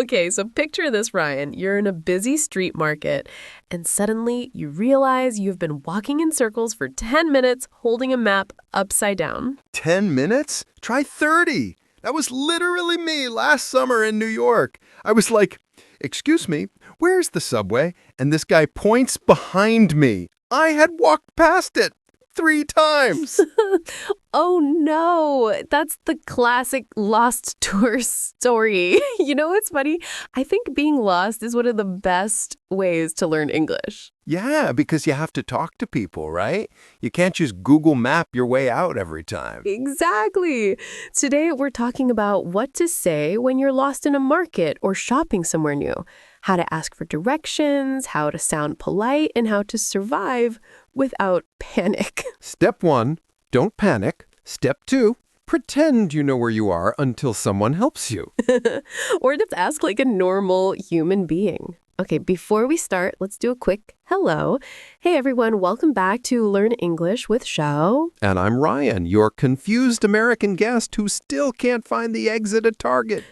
Okay, so picture this, Ryan. You're in a busy street market, and suddenly you realize you've been walking in circles for 10 minutes holding a map upside down. 10 minutes? Try 30. That was literally me last summer in New York. I was like, excuse me, where's the subway? And this guy points behind me. I had walked past it 3 times. Oh no, that's the classic lost tour story. You know what's funny? I think being lost is one of the best ways to learn English. Yeah, because you have to talk to people, right? You can't just Google map your way out every time. Exactly. Today we're talking about what to say when you're lost in a market or shopping somewhere new, how to ask for directions, how to sound polite, and how to survive without panic. Step 1, don't panic. Step 2, pretend you know where you are until someone helps you. Or just ask like a normal human being. Okay, before we start, let's do a quick hello. Hey everyone, welcome back to Learn English with Shaau. And I'm Ryan, your confused American guest who still can't find the exit at Target.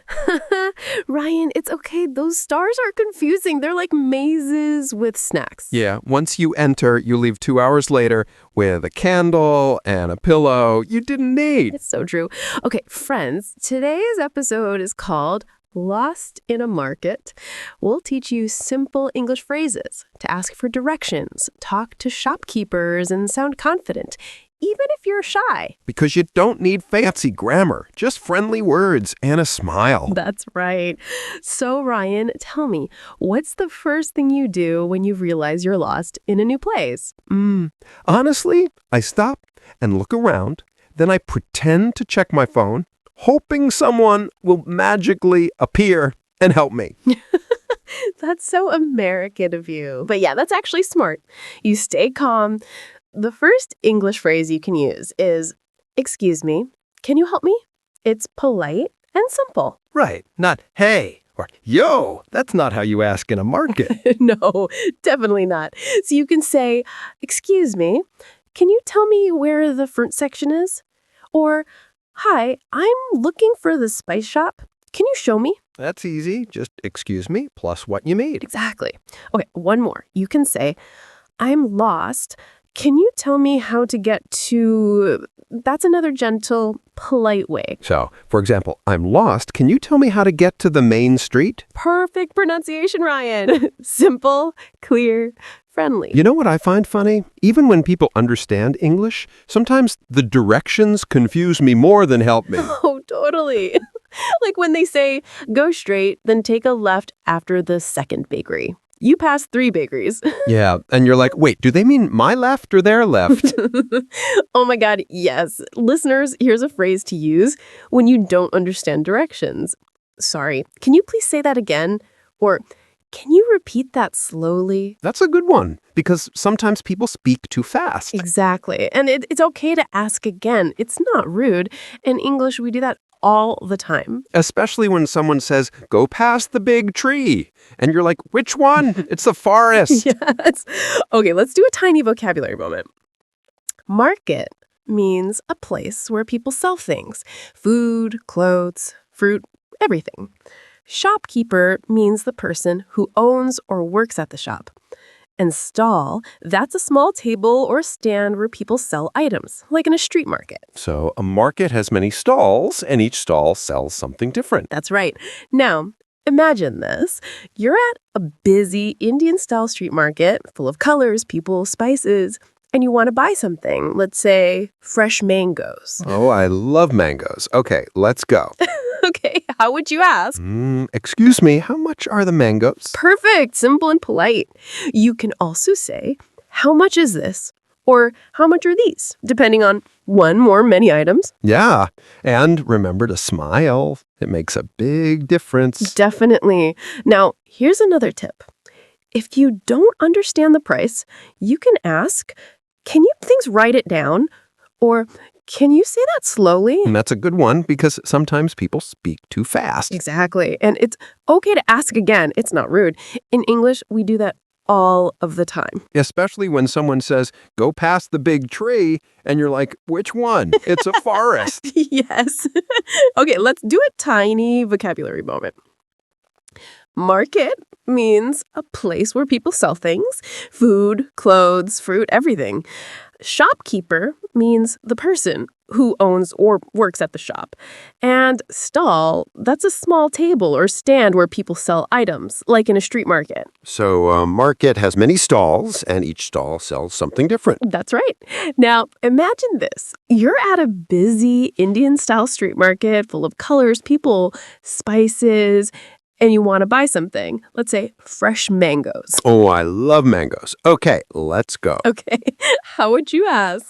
Ryan, it's okay. Those stars are confusing. They're like mazes with snacks. Yeah, once you enter, you leave 2 hours later with a candle and a pillow you didn't need. It's so true. Okay, friends, today's episode is called Lost in a Market. We'll teach you simple English phrases to ask for directions, talk to shopkeepers, and sound confident, even if you're shy. Because you don't need fancy grammar, just friendly words and a smile. That's right. So, Ryan, tell me, what's the first thing you do when you realize you're lost in a new place? Honestly, I stop and look around, then I pretend to check my phone, hoping someone will magically appear and help me. That's so American of you. But yeah, that's actually smart. You stay calm. The first English phrase you can use is, excuse me, can you help me? It's polite and simple. Right, not hey or yo. That's not how you ask in a market. No, definitely not. So you can say, excuse me, can you tell me where the fruit section is? Or, hi, I'm looking for the spice shop. Can you show me? That's easy. Just excuse me plus what you need. Exactly. Okay, one more. You can say, I'm lost. Can you tell me how to get to... That's another gentle, polite way. So, for example, I'm lost. Can you tell me how to get to the main street? Perfect pronunciation, Ryan. Simple, clear, friendly. You know what I find funny? Even when people understand English, sometimes the directions confuse me more than help me. Oh, totally. Like when they say, go straight, then take a left after the second bakery. You pass 3 bakeries. Yeah, and you're like, wait, do they mean my left or their left? Oh my God, yes. Listeners, here's a phrase to use when you don't understand directions. Sorry, can you please say that again? Or can you repeat that slowly? That's a good one, because sometimes people speak too fast. Exactly. And it's okay to ask again. It's not rude. In English, we do that all the time. Especially when someone says, go past the big tree. And you're like, which one? It's the forest. Yes. Okay, let's do a tiny vocabulary moment. Market means a place where people sell things. Food, clothes, fruit, everything. Shopkeeper means the person who owns or works at the shop. And stall, that's a small table or stand where people sell items, like in a street market. So a market has many stalls, and each stall sells something different. That's right. Now, imagine this. You're at a busy Indian-style street market full of colors, people, spices, and you want to buy something. Let's say fresh mangoes. Oh, I love mangoes. Okay, let's go. Okay, how would you ask? Excuse me, how much are the mangoes? Perfect, simple and polite. You can also say, how much is this? Or how much are these? Depending on one or many items. Yeah, and remember to smile. It makes a big difference. Definitely. Now, here's another tip. If you don't understand the price, you can ask, can you please write it down? Or can you say that slowly? And that's a good one because sometimes people speak too fast. Exactly. And it's okay to ask again. It's not rude. In English, we do that all of the time. Especially when someone says, go past the big tree, and you're like, which one? It's a forest. Yes. Okay, let's do a tiny vocabulary moment. Market means a place where people sell things, food, clothes, fruit, everything. Shopkeeper means the person who owns or works at the shop. And stall, that's a small table or stand where people sell items, like in a street market. So a market has many stalls, and each stall sells something different. That's right. Now, imagine this. You're at a busy Indian-style street market full of colors, people, spices, and you want to buy something. Let's say fresh mangoes. Oh, I love mangoes. Okay, let's go. Okay, how would you ask?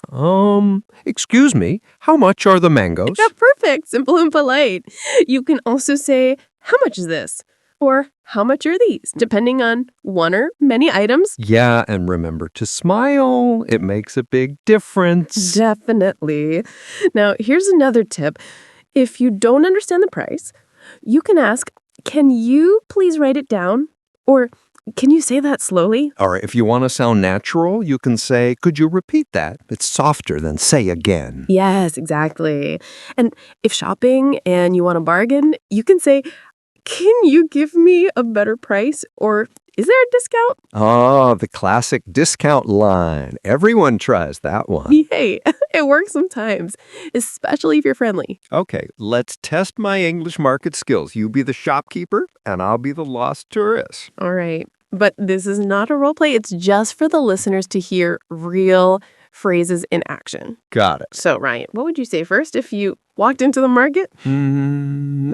Excuse me, how much are the mangoes? Yeah, perfect. Simple and polite. You can also say, how much is this? Or how much are these? Depending on one or many items. Yeah, and remember to smile. It makes a big difference. Definitely. Now, here's another tip. If you don't understand the price, you can ask, can you please write it down? Or can you say that slowly? Or if you want to sound natural, you can say, could you repeat that? It's softer than say again. Yes, exactly. And if shopping and you want a bargain, you can say, can you give me a better price? Or is there a discount? Oh, the classic discount line. Everyone tries that one. Yay, it works sometimes, especially if you're friendly. Okay, let's test my English market skills. You be the shopkeeper, and I'll be the lost tourist. All right. But this is not a role play. It's just for the listeners to hear real phrases in action. Got it. So, Ryan, what would you say first if you walked into the market?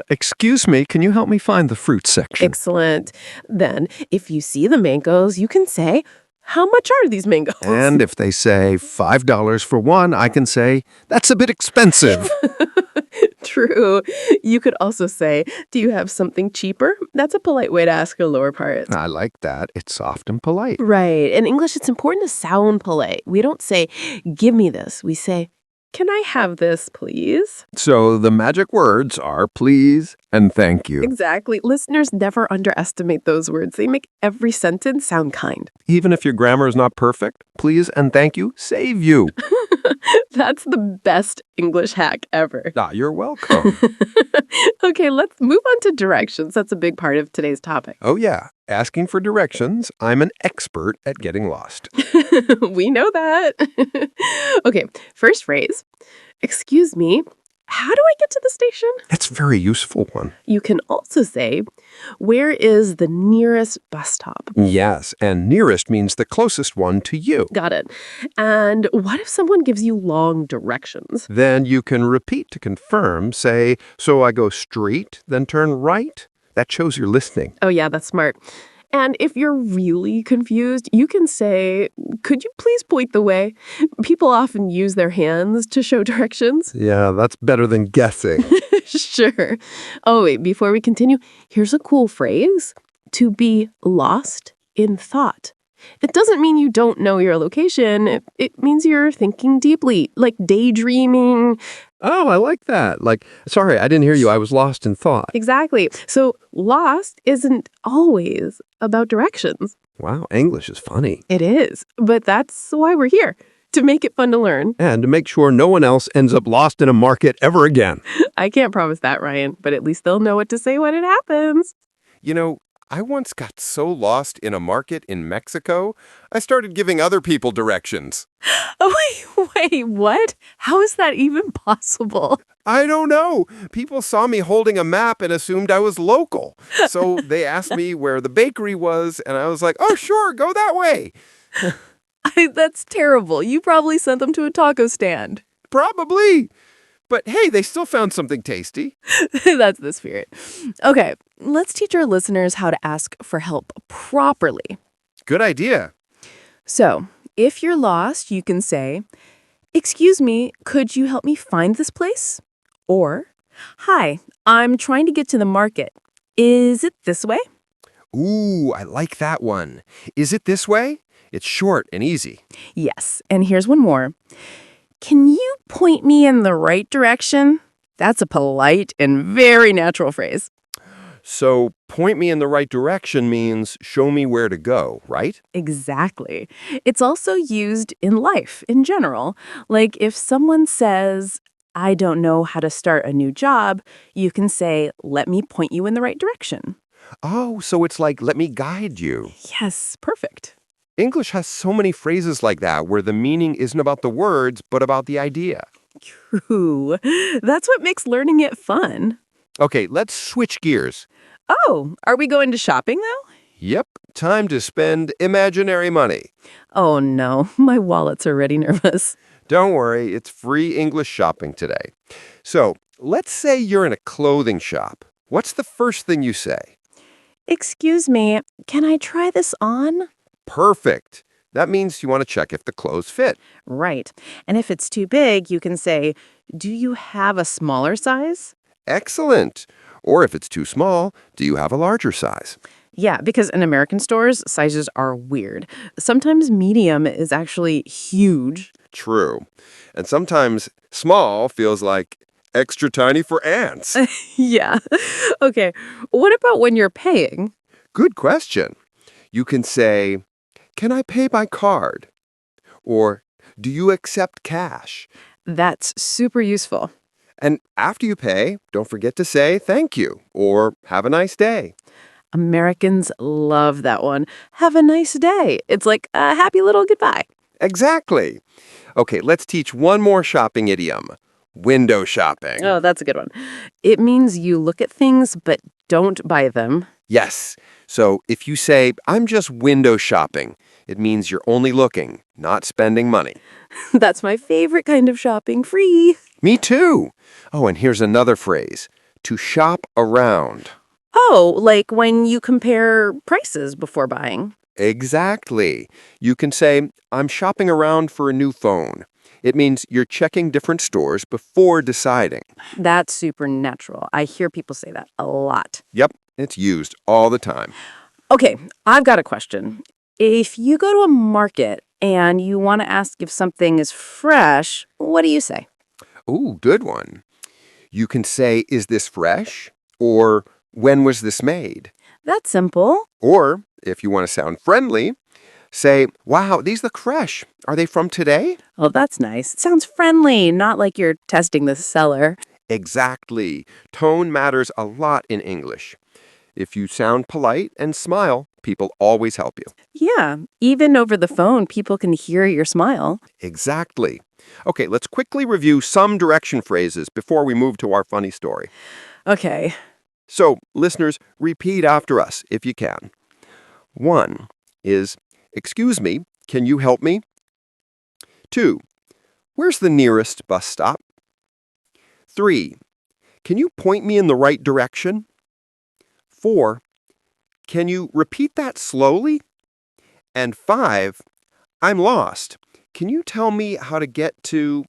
Excuse me, can you help me find the fruit section? Excellent. Then, if you see the mangoes, you can say, how much are these mangoes? And if they say $5 for one, I can say, that's a bit expensive. True. You could also say, do you have something cheaper? That's a polite way to ask a lower part. I like that. It's soft and polite. Right. In English, it's important to sound polite. We don't say, give me this. We say, can I have this, please? So the magic words are please and thank you. Exactly. Listeners never underestimate those words. They make every sentence sound kind. Even if your grammar is not perfect, please and thank you save you. That's the best English hack ever. You're welcome. Okay, let's move on to directions. That's a big part of today's topic. Oh, yeah. Asking for directions. I'm an expert at getting lost. We know that. Okay, first phrase. Excuse me, how do I get to the station? That's a very useful one. You can also say, where is the nearest bus stop? Yes, and nearest means the closest one to you. Got it. And what if someone gives you long directions? Then you can repeat to confirm. Say, so I go straight, then turn right. That shows you're listening. Oh, yeah, that's smart. And if you're really confused, you can say, could you please point the way? People often use their hands to show directions. Yeah, that's better than guessing. Sure. Oh, wait, before we continue, here's a cool phrase. To be lost in thought. It doesn't mean you don't know your location. It means you're thinking deeply, like daydreaming. Oh, I like that. Like, sorry, I didn't hear you. I was lost in thought. Exactly. So lost isn't always about directions. Wow, English is funny. It is. But that's why we're here, to make it fun to learn. And to make sure no one else ends up lost in a market ever again. I can't promise that, Ryan, but at least they'll know what to say when it happens. You know, I once got so lost in a market in Mexico, I started giving other people directions. Oh, wait, what? How is that even possible? I don't know. People saw me holding a map and assumed I was local. So they asked me where the bakery was, and I was like, oh, sure, go that way. That's terrible. You probably sent them to a taco stand. Probably. But hey, they still found something tasty. That's the spirit. Okay, let's teach our listeners how to ask for help properly. Good idea. So, if you're lost, you can say, excuse me, could you help me find this place? Or, hi, I'm trying to get to the market. Is it this way? Ooh, I like that one. Is it this way? It's short and easy. Yes, and here's one more. Can you point me in the right direction? That's a polite and very natural phrase. So, point me in the right direction means show me where to go, right? Exactly. It's also used in life in general. Like if someone says, I don't know how to start a new job, you can say, let me point you in the right direction. Oh, so it's like, let me guide you. Yes, perfect. English has so many phrases like that where the meaning isn't about the words, but about the idea. True. That's what makes learning it fun. Okay, let's switch gears. Oh, are we going to shopping now? Yep, time to spend imaginary money. Oh no, my wallet's already nervous. Don't worry, it's free English shopping today. So, let's say you're in a clothing shop. What's the first thing you say? Excuse me, can I try this on? Perfect. That means you want to check if the clothes fit. Right. And if it's too big, you can say, do you have a smaller size? Excellent. Or if it's too small, do you have a larger size? Yeah, because in American stores, sizes are weird. Sometimes medium is actually huge. True. And sometimes small feels like extra tiny for ants. Yeah. Okay. What about when you're paying? Good question. You can say, can I pay by card? Or do you accept cash? That's super useful. And after you pay, don't forget to say thank you or have a nice day. Americans love that one. Have a nice day. It's like a happy little goodbye. Exactly. Okay, let's teach one more shopping idiom. Window shopping. Oh, that's a good one. It means you look at things but don't buy them. Yes. So if you say, I'm just window shopping, it means you're only looking, not spending money. That's my favorite kind of shopping, free. Me too. Oh, and here's another phrase. To shop around. Oh, like when you compare prices before buying. Exactly. You can say, I'm shopping around for a new phone. It means you're checking different stores before deciding. That's supernatural. I hear people say that a lot. Yep, it's used all the time. Okay, I've got a question. If you go to a market and you want to ask if something is fresh, what do you say? Ooh, good one. You can say, is this fresh? Or when was this made? That's simple. Or, if you want to sound friendly, say, wow, these look fresh. Are they from today? Oh, that's nice. It sounds friendly, not like you're testing the seller. Exactly. Tone matters a lot in English. If you sound polite and smile, people always help you. Yeah, even over the phone, people can hear your smile. Exactly. Okay, let's quickly review some direction phrases before we move to our funny story. Okay. So, listeners, repeat after us if you can. 1 is, excuse me, can you help me? 2, where's the nearest bus stop? 3, can you point me in the right direction? 4, can you repeat that slowly? And 5, I'm lost. Can you tell me how to get to...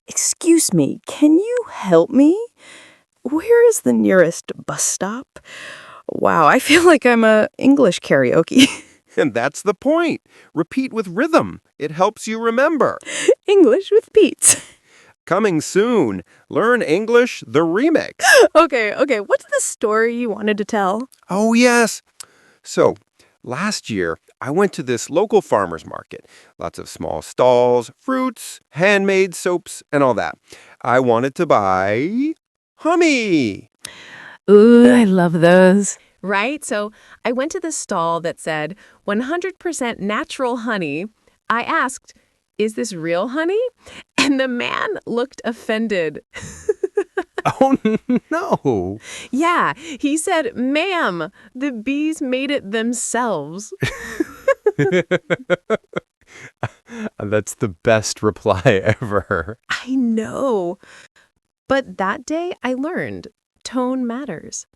Excuse me, can you help me? Where is the nearest bus stop? Wow, I feel like I'm a English karaoke. And that's the point. Repeat with rhythm. It helps you remember. English with Pete. Coming soon. Learn English, the remix. Okay, what's the story you wanted to tell? Oh, yes. So, last year, I went to this local farmer's market. Lots of small stalls, fruits, handmade soaps, and all that. I wanted to buy honey. Ooh, I love those. Right? So I went to the stall that said 100% natural honey. I asked, is this real honey? And the man looked offended. Oh, no. Yeah, he said, ma'am, the bees made it themselves. That's the best reply ever. I know. But that day I learned tone matters.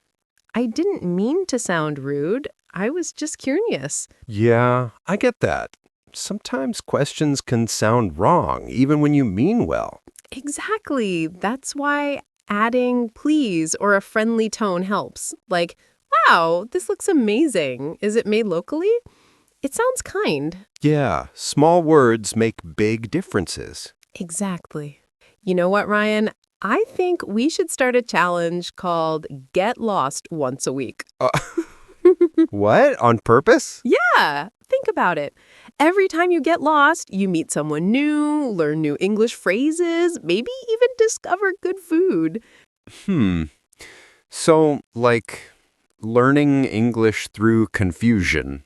I didn't mean to sound rude. I was just curious. Yeah, I get that. Sometimes questions can sound wrong, even when you mean well. Exactly. That's why adding please or a friendly tone helps. Like, wow, this looks amazing. Is it made locally? It sounds kind. Yeah, small words make big differences. Exactly. You know what, Ryan? I think we should start a challenge called Get Lost Once a Week. What? On purpose? Yeah, think about it. Every time you get lost, you meet someone new, learn new English phrases, maybe even discover good food. So, like, learning English through confusion.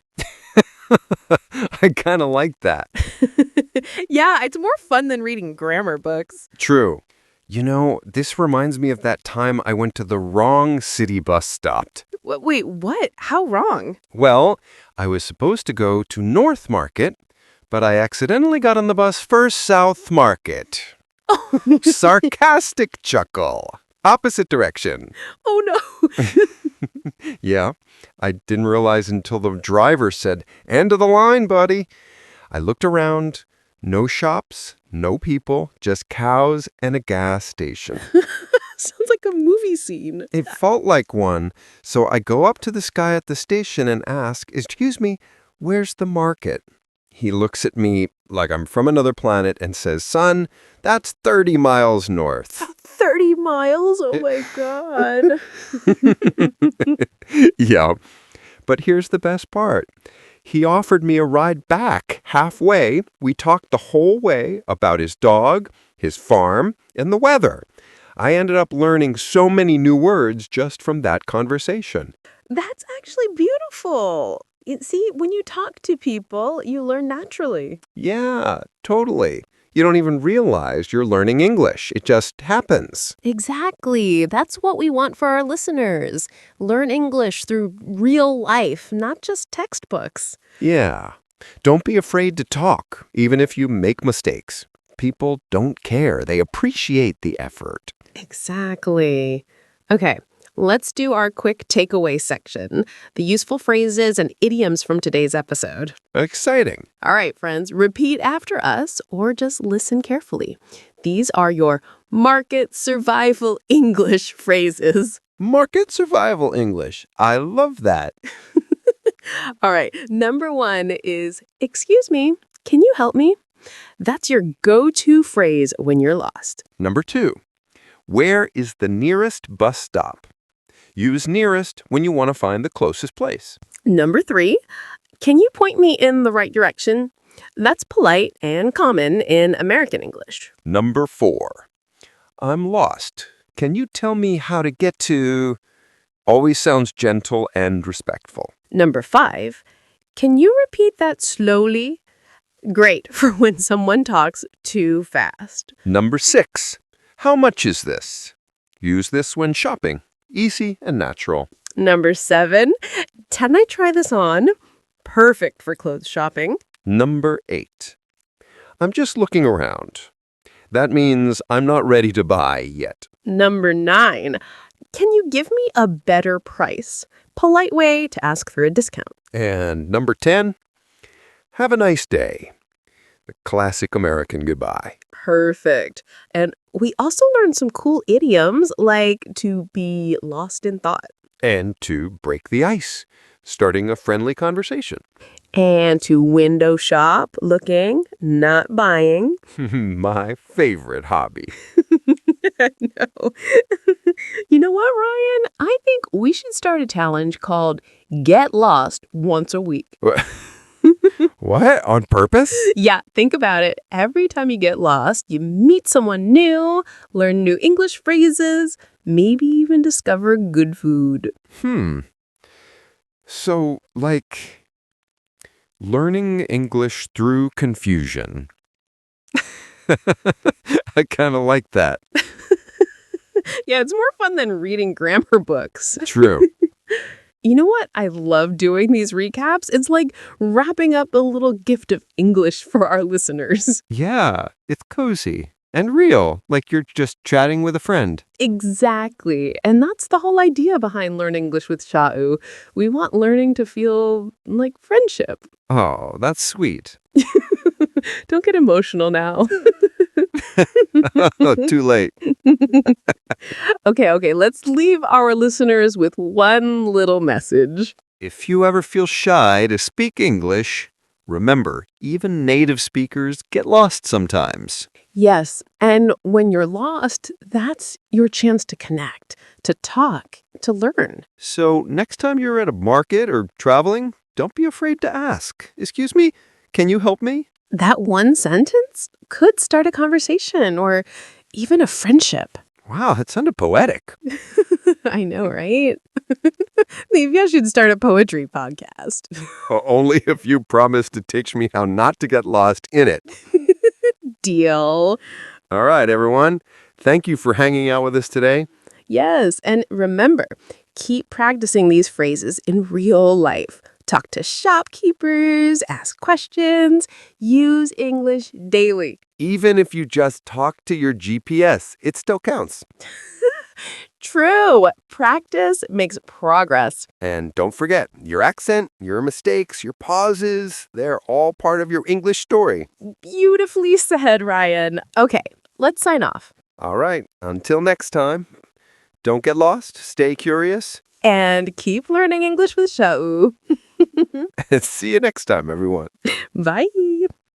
I kind of like that. Yeah, it's more fun than reading grammar books. True. You know, this reminds me of that time I went to the wrong city bus stop. Wait, what? How wrong? Well, I was supposed to go to North Market, but I accidentally got on the bus for South Market. Sarcastic chuckle. Opposite direction. Oh, no. Yeah, I didn't realize until the driver said, "End of the line, buddy." I looked around. No shops, no people, just cows and a gas station. Sounds like a movie scene. It felt like one. So I go up to this guy at the station and ask, "Excuse me, where's the market?" He looks at me like I'm from another planet and says, "Son, that's 30 miles north." 30 miles? Oh, my God. Yeah, but here's the best part. He offered me a ride back halfway. We talked the whole way about his dog, his farm, and the weather. I ended up learning so many new words just from that conversation. That's actually beautiful. See, when you talk to people, you learn naturally. Yeah, totally. You don't even realize you're learning English. It just happens. Exactly. That's what we want for our listeners. Learn English through real life, not just textbooks. Yeah. Don't be afraid to talk, even if you make mistakes. People don't care. They appreciate the effort. Exactly. Okay, let's do our quick takeaway section, the useful phrases and idioms from today's episode. Exciting. All right, friends, repeat after us or just listen carefully. These are your market survival English phrases. Market survival English. I love that. All right, number 1 is, "Excuse me, can you help me?" That's your go-to phrase when you're lost. Number 2, where is the nearest bus stop? Use nearest when you want to find the closest place. Number 3, "Can you point me in the right direction?" That's polite and common in American English. Number 4, I'm lost. Can you tell me how to get to? Always sounds gentle and respectful. Number 5, "Can you repeat that slowly?" Great for when someone talks too fast. Number 6, how much is this? Use this when shopping. Easy and natural. Number 7, "Can I try this on?" Perfect for clothes shopping. Number 8, I'm just looking around. That means I'm not ready to buy yet. Number 9, "Can you give me a better price?" Polite way to ask for a discount. And number 10, have a nice day. The classic American goodbye. Perfect. And we also learned some cool idioms like to be lost in thought And to break the ice, starting a friendly conversation. and to window shop, looking, not buying. My favorite hobby. No. You know what, Ryan? I think we should start a challenge called Get Lost Once a Week. What? On purpose? Yeah, think about it. Every time you get lost, you meet someone new, learn new English phrases, maybe even discover good food. So, like, learning English through confusion. I kind of like that. Yeah, it's more fun than reading grammar books. True. You know what? I love doing these recaps. It's like wrapping up a little gift of English for our listeners. Yeah, it's cozy and real, like you're just chatting with a friend. Exactly. And that's the whole idea behind Learn English with Shaau. We want learning to feel like friendship. Oh, that's sweet. Don't get emotional now. Oh, too late. Okay, let's leave our listeners with one little message. If you ever feel shy to speak English, remember, even native speakers get lost sometimes. Yes, and when you're lost, that's your chance to connect, to talk, to learn. So next time you're at a market or traveling, don't be afraid to ask. Excuse me, can you help me? That one sentence could start a conversation or even a friendship. Wow, that sounded poetic. I know, right? Maybe I should start a poetry podcast. Only if you promise to teach me how not to get lost in it. Deal. All right, everyone. Thank you for hanging out with us today. Yes, and remember, keep practicing these phrases in real life. Talk to shopkeepers, ask questions, use English daily. Even if you just talk to your GPS, it still counts. True. Practice makes progress. And don't forget, your accent, your mistakes, your pauses, they're all part of your English story. Beautifully said, Ryan. Okay, let's sign off. All right, until next time, don't get lost, stay curious, And keep learning English with Shaau. and see you next time, everyone. Bye.